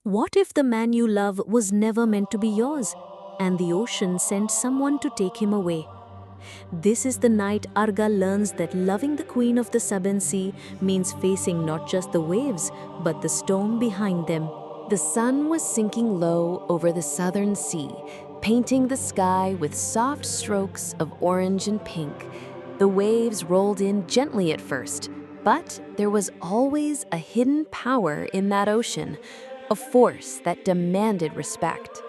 What if the man you love was never meant to be yours, and the ocean sent someone to take him away? This is the night Arga learns that loving the queen of the Southern Sea means facing not just the waves, but the storm behind them. The sun was sinking low over the southern sea, painting the sky with soft strokes of orange and pink. The waves rolled in gently at first, but there was always a hidden power in that ocean, a force that demanded respect.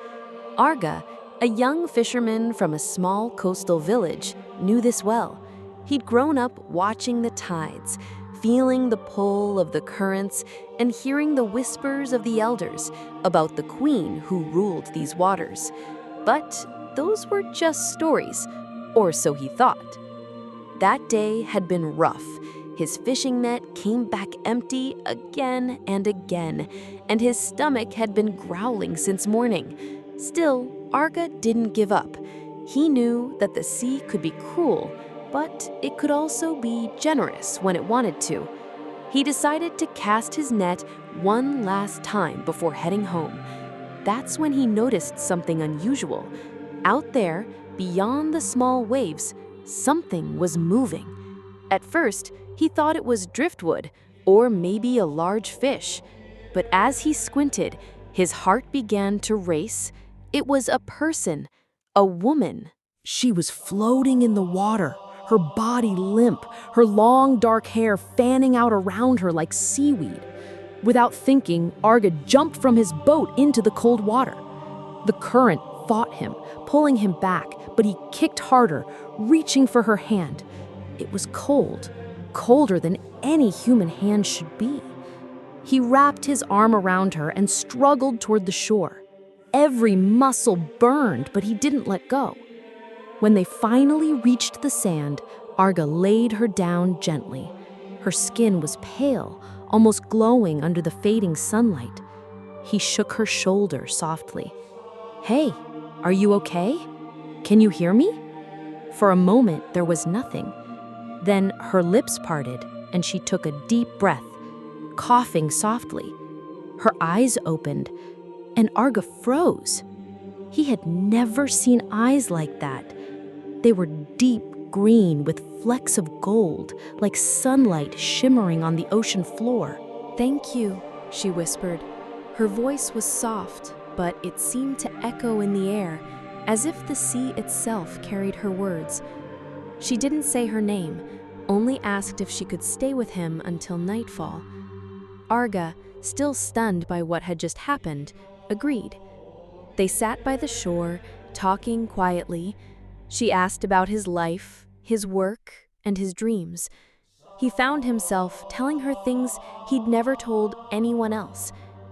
Arga, a young fisherman from a small coastal village, knew this well. He'd grown up watching the tides, feeling the pull of the currents, and hearing the whispers of the elders about the queen who ruled these waters. But those were just stories, or so he thought. That day had been rough. His fishing net came back empty again and again, and his stomach had been growling since morning. Still, Arga didn't give up. He knew that the sea could be cruel, but it could also be generous when it wanted to. He decided to cast his net one last time before heading home. That's when he noticed something unusual. Out there, beyond the small waves, something was moving. At first, he thought it was driftwood or maybe a large fish. But as he squinted, his heart began to race. It was a person, a woman. She was floating in the water, her body limp, her long dark hair fanning out around her like seaweed. Without thinking, Arga jumped from his boat into the cold water. The current fought him, pulling him back, but he kicked harder, reaching for her hand. It was cold, colder than any human hand should be. He wrapped his arm around her and struggled toward the shore. Every muscle burned, but he didn't let go. When they finally reached the sand, Arga laid her down gently. Her skin was pale, almost glowing under the fading sunlight. He shook her shoulder softly. "Hey, are you okay? Can you hear me?" For a moment, there was nothing. Then her lips parted, and she took a deep breath, coughing softly. Her eyes opened, and Arga froze. He had never seen eyes like that. They were deep green with flecks of gold, like sunlight shimmering on the ocean floor. "Thank you," she whispered. Her voice was soft, but it seemed to echo in the air, as if the sea itself carried her words. She didn't say her name, only asked if she could stay with him until nightfall. Arga, still stunned by what had just happened, agreed. They sat by the shore, talking quietly. She asked about his life, his work, and his dreams. He found himself telling her things he'd never told anyone else.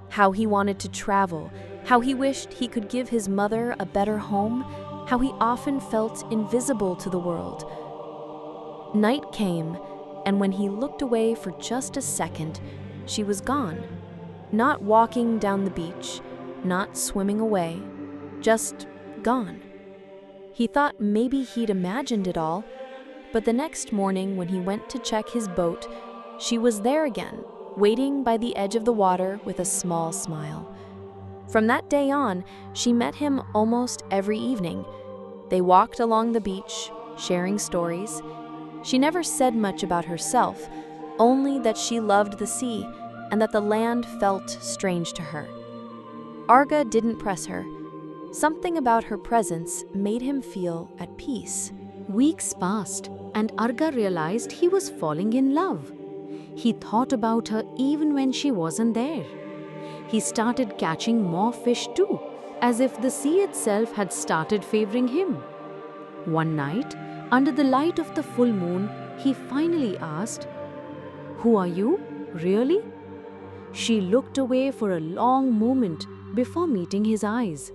How he wanted to travel, how he wished he could give his mother a better home, how he often felt invisible to the world. Night came, and when he looked away for just a second, she was gone. Not walking down the beach, not swimming away, just gone. He thought maybe he'd imagined it all, but the next morning when he went to check his boat, she was there again, waiting by the edge of the water with a small smile. From that day on, she met him almost every evening. They walked along the beach, sharing stories. She never said much about herself, only that she loved the sea and that the land felt strange to her. Arga didn't press her. Something about her presence made him feel at peace. Weeks passed, and Arga realized he was falling in love. He thought about her even when she wasn't there. He started catching more fish too, as if the sea itself had started favoring him. One night, under the light of the full moon, he finally asked, "Who are you, really?" She looked away for a long moment before meeting his eyes.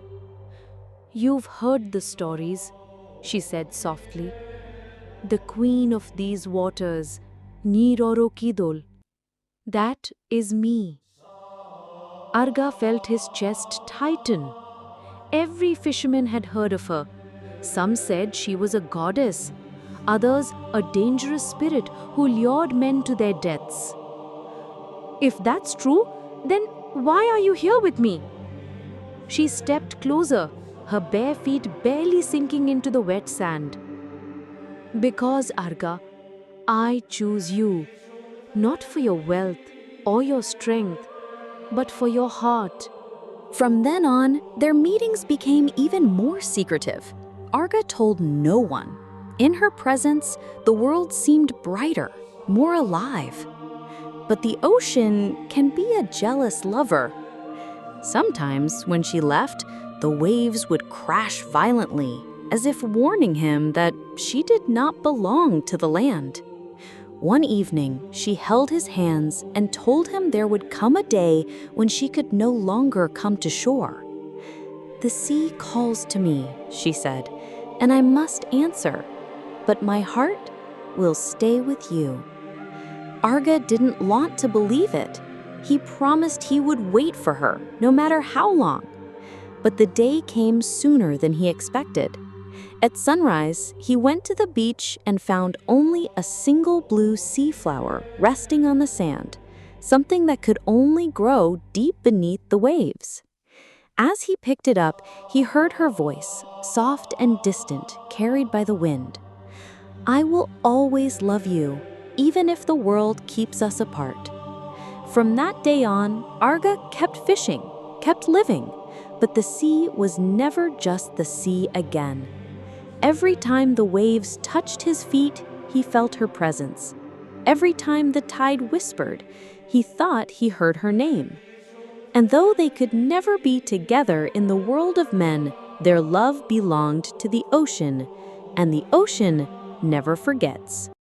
"You've heard the stories," she said softly. "The queen of these waters, Nyi Roro Kidul. That is me." Arga felt his chest tighten. Every fisherman had heard of her. Some said she was a goddess, others a dangerous spirit who lured men to their deaths. If that's true, then Why are you here with me? She stepped closer, her bare feet barely sinking into the wet sand. Because, Arga, I choose you, not for your wealth or your strength, but for your heart. From then on, their meetings became even more secretive. Arga told no one. In her presence, the world seemed brighter, more alive. But the ocean can be a jealous lover. Sometimes, when she left, the waves would crash violently, as if warning him that she did not belong to the land. One evening, she held his hands and told him there would come a day when she could no longer come to shore. "The sea calls to me," she said, "and I must answer, but my heart will stay with you." Arga didn't want to believe it. He promised he would wait for her, no matter how long. But the day came sooner than he expected. At sunrise, he went to the beach and found only a single blue sea flower resting on the sand, something that could only grow deep beneath the waves. As he picked it up, he heard her voice, soft and distant, carried by the wind. "I will always love you, even if the world keeps us apart." From that day on, Arga kept fishing, kept living, but the sea was never just the sea again. Every time the waves touched his feet, he felt her presence. Every time the tide whispered, he thought he heard her name. And though they could never be together in the world of men, their love belonged to the ocean, and the ocean never forgets.